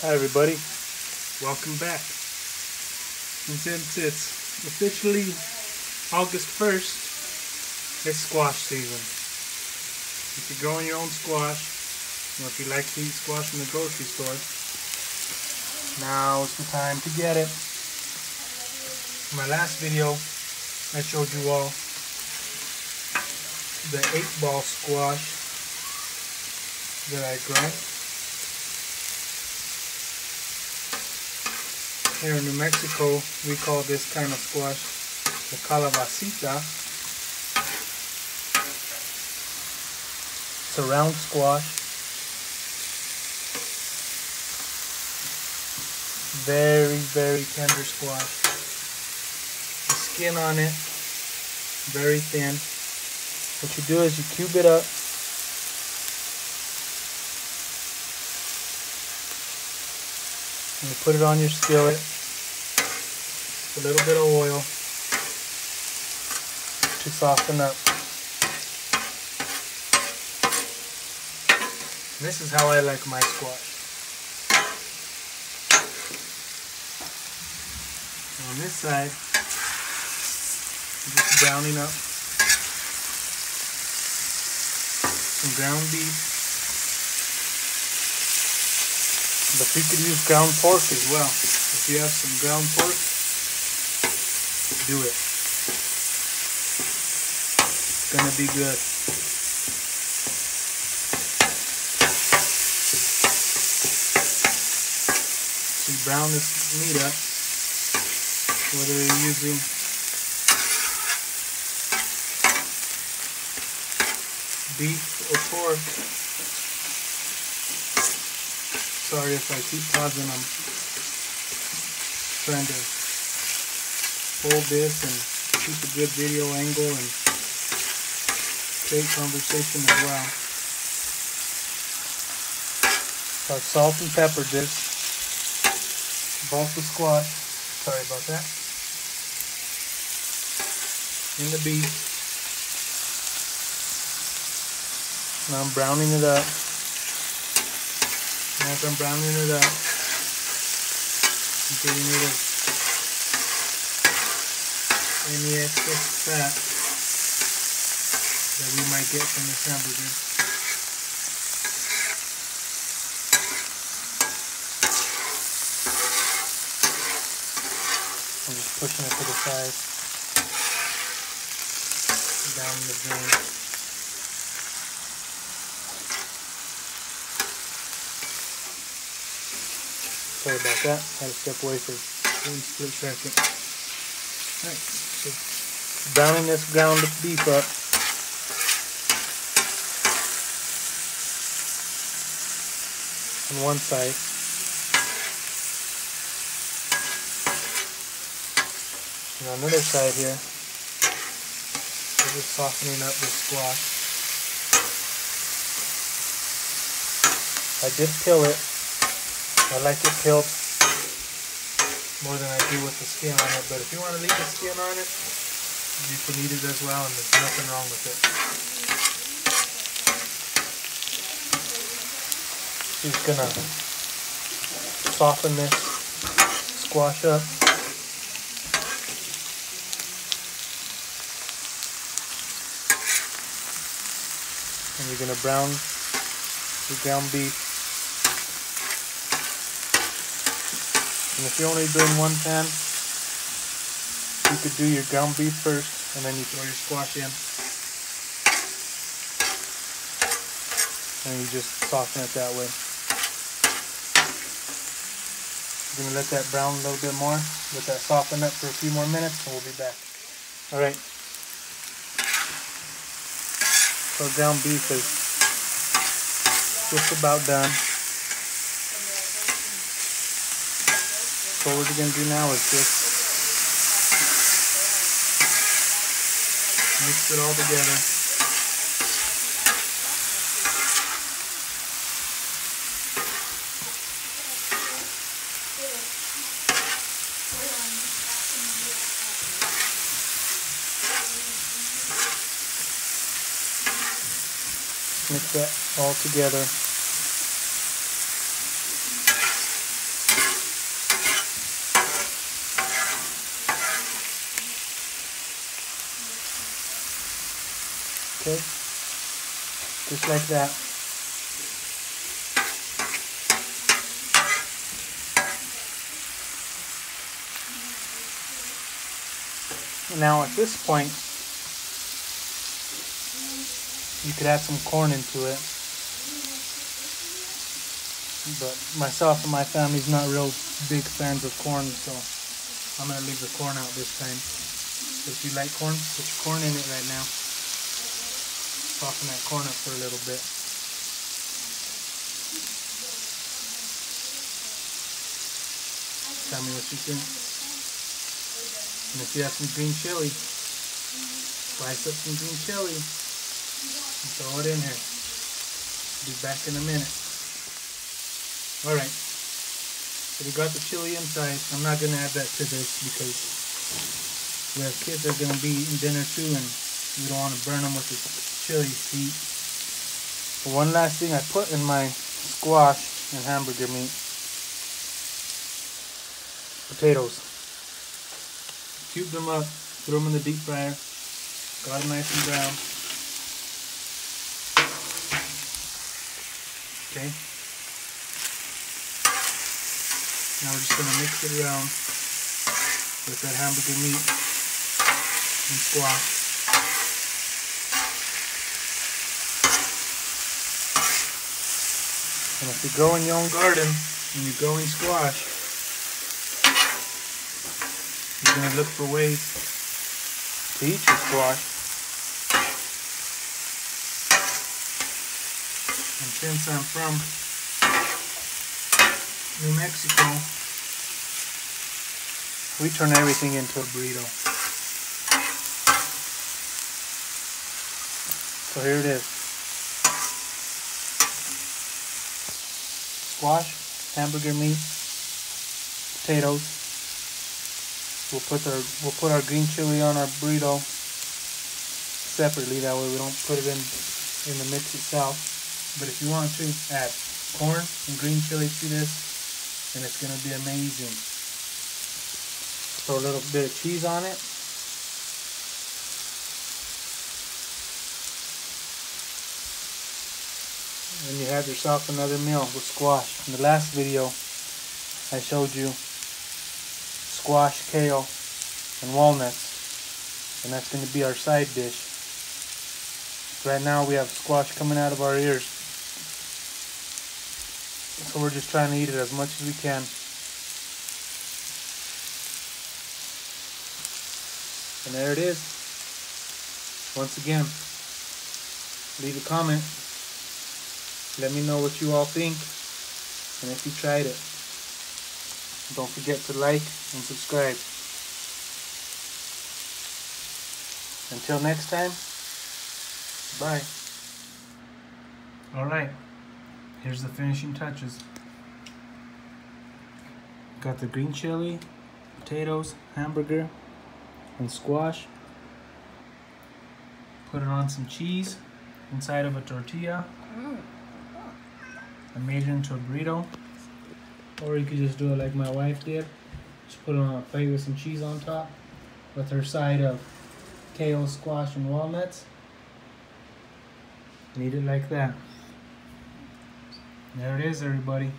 Hi everybody, welcome back. And since it's officially August 1st, it's squash season. If you're growing your own squash, or if you like to eat squash from the grocery store, now's the time to get it. In my last video, I showed you all the 8-ball squash that I grow. Here in New Mexico, we call this kind of squash the calabacita. It's a round squash. Very, very tender squash. The skin on it, very thin. What you do is you cube it up. And you put it on your skillet, a little bit of oil to soften up. And this is how I like my squash. On this side, I'm just browning up some ground beef. But you could use ground pork as well. If you have some ground pork, do it. It's gonna be good. So you brown this meat up, whether you're using beef or pork. Sorry if I keep pausing, I'm trying to hold this and keep a good video angle and create conversation as well. So I've salt and peppered this, both the squash, sorry about that, in the beef. Now I'm browning it up. As I'm browning it up, I'm getting rid of any excess fat that we might get from this hamburger. I'm just pushing it to the side, down the drain. Sorry about that, I had to step away for one split second. Alright, so browning this ground beef up. On one side. And on the other side here, we're just softening up this squash. I did peel it. I like it peeled more than I do with the skin on it, but if you want to leave the skin on it, you can eat it as well, and there's nothing wrong with it. Just gonna soften this squash up. And you're gonna brown the ground beef. And if you're only doing one pan, you could do your ground beef first, and then you throw your squash in. And you just soften it that way. You're going to let that brown a little bit more, let that soften up for a few more minutes, and we'll be back. Alright. So ground beef is just about done. So what we're going to do now is just mix it all together. Mix that all together. Okay, just like that. Now at this point, you could add some corn into it. But myself and my family's not real big fans of corn, so I'm going to leave the corn out this time. But if you like corn, put your corn in it right now. Soften that corn up for a little bit. Tell me what you think. And if you have some green chili, slice up some green chili and throw it in here. Be back in a minute. Alright, so we got the chili inside. I'm not going to add that to this because we have kids that are going to be eating dinner too, and we don't want to burn them with the chili heat. But one last thing I put in my squash and hamburger meat: potatoes. Cubed them up, threw them in the deep fryer, got them nice and brown. Okay. Now we're just going to mix it around with that hamburger meat and squash. And if you grow in your own garden and you're growing squash, you're going to look for ways to eat your squash. And since I'm from New Mexico, we turn everything into a burrito. So here it is. Squash, hamburger meat, potatoes. We'll put our green chili on our burrito separately, that way we don't put it in the mix itself. But if you want to, add corn and green chili to this, and it's going to be amazing. Throw a little bit of cheese on it. And you have yourself another meal with squash. In the last video, I showed you squash, kale, and walnuts. And that's going to be our side dish. Right now we have squash coming out of our ears. So we're just trying to eat it as much as we can. And there it is. Once again, leave a comment. Let me know what you all think and if you tried it. Don't forget to like and subscribe. Until next time, bye. Alright, here's the finishing touches. Got the green chili, potatoes, hamburger, and squash. Put it on some cheese inside of a tortilla. I made it into a burrito. Or you could just do it like my wife did. Just put it on a plate with some cheese on top, with her side of kale, squash, and walnuts. And eat it like that. There it is, everybody.